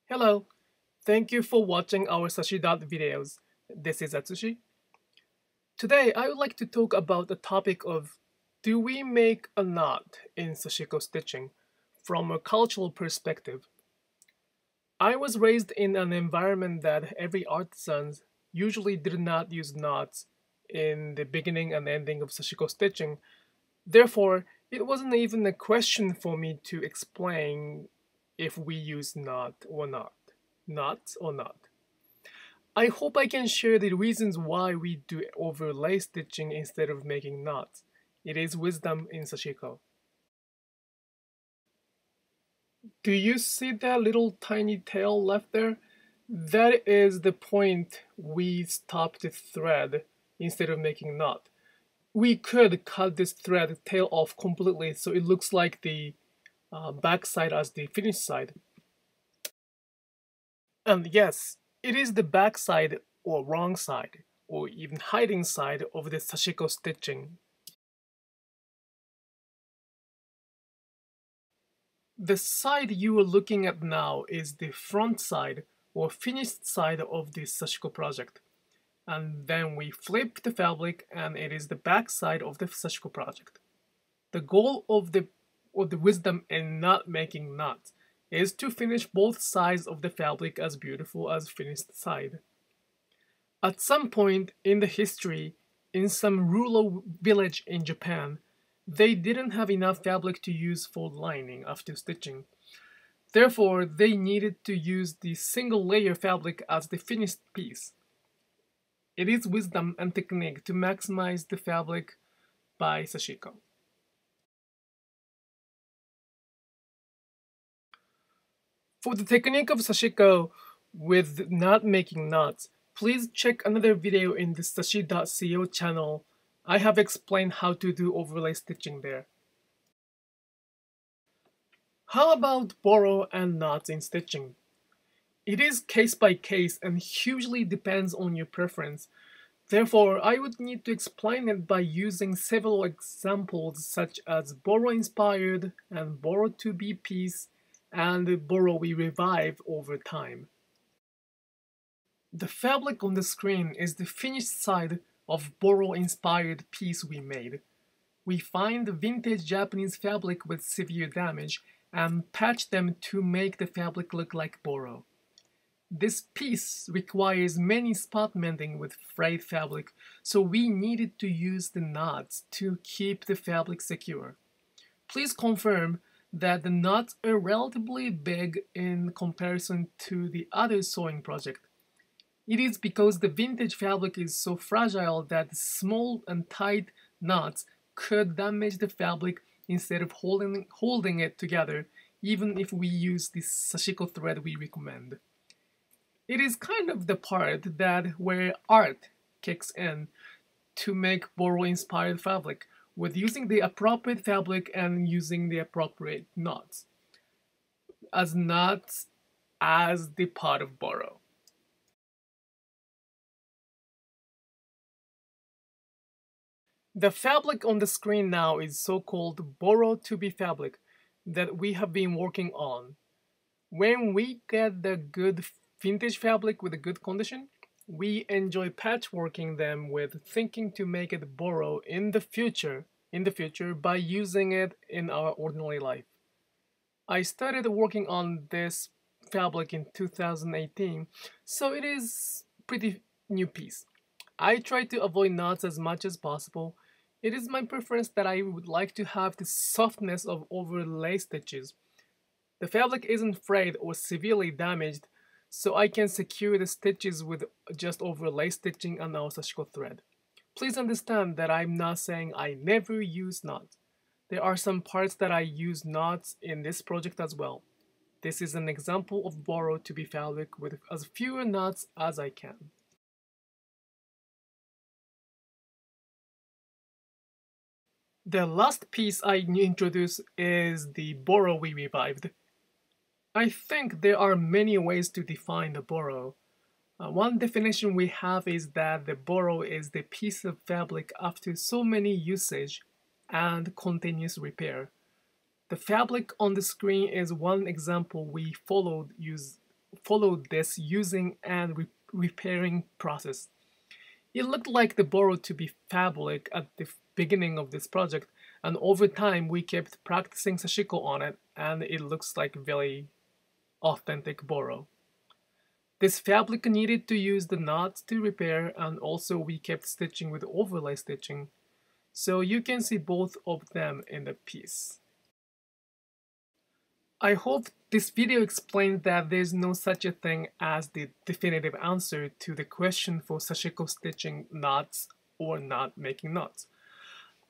Hello, thank you for watching our Sashi videos. This is Atsushi. Today, I would like to talk about the topic of do we make a knot in Sashiko stitching from a cultural perspective? I was raised in an environment that every artisan usually did not use knots in the beginning and ending of Sashiko stitching. Therefore, it wasn't even a question for me to explain if we use knot or not. Knots or not. I hope I can share the reasons why we do overlay stitching instead of making knots. It is wisdom in Sashiko. Do you see that little tiny tail left there? That is the point we stop the thread instead of making knot. We could cut this thread tail off completely so it looks like the back side as the finished side. And yes, it is the back side or wrong side or even hiding side of the Sashiko stitching. The side you are looking at now is the front side or finished side of the Sashiko project. And then we flip the fabric and it is the back side of the Sashiko project. The goal of the wisdom in not making knots is to finish both sides of the fabric as beautiful as finished side. At some point in the history, in some rural village in Japan, they didn't have enough fabric to use for lining after stitching. Therefore, they needed to use the single layer fabric as the finished piece. It is wisdom and technique to maximize the fabric by Sashiko. For the technique of Sashiko with not making knots, please check another video in the sashi.co channel. I have explained how to do overlay stitching there. How about boro and knots in stitching? It is case by case and hugely depends on your preference. Therefore, I would need to explain it by using several examples such as boro inspired and boro to be piece and boro we revive over time. The fabric on the screen is the finished side of boro-inspired piece we made. We find vintage Japanese fabric with severe damage and patch them to make the fabric look like boro. This piece requires many spot mending with frayed fabric, so we needed to use the knots to keep the fabric secure. Please confirm that the knots are relatively big in comparison to the other sewing project. It is because the vintage fabric is so fragile that small and tight knots could damage the fabric instead of holding it together, even if we use the Sashiko thread we recommend. It is kind of the part that where art kicks in to make boro-inspired fabric, with using the appropriate fabric and using the appropriate knots, as knots as the part of boro. The fabric on the screen now is so-called boro to be fabric that we have been working on. When we get the good vintage fabric with a good condition, we enjoy patchworking them with thinking to make it boro in the future by using it in our ordinary life. I started working on this fabric in 2018, so it is pretty new piece. I try to avoid knots as much as possible. It is my preference that I would like to have the softness of overlay stitches. The fabric isn't frayed or severely damaged, so I can secure the stitches with just overlay stitching and our Sashiko thread. Please understand that I'm not saying I never use knots. There are some parts that I use knots in this project as well. This is an example of boro to be fabric with as fewer knots as I can. The last piece I introduce is the boro we revived. I think there are many ways to define the boro. One definition we have is that the boro is the piece of fabric after so many usage and continuous repair. The fabric on the screen is one example we followed followed this using and repairing process. It looked like the Boro to be fabric at the beginning of this project, and over time we kept practicing Sashiko on it, and it looks like very authentic Boro. This fabric needed to use the knots to repair, and also we kept stitching with overlay stitching, so you can see both of them in the piece. I hope this video explained that there's no such a thing as the definitive answer to the question for Sashiko stitching knots or not making knots.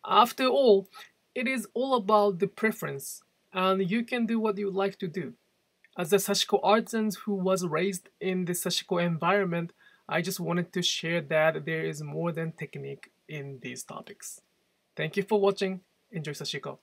After all, it is all about the preference, and you can do what you like to do. As a Sashiko artisan who was raised in the Sashiko environment, I just wanted to share that there is more than technique in these topics. Thank you for watching. Enjoy Sashiko.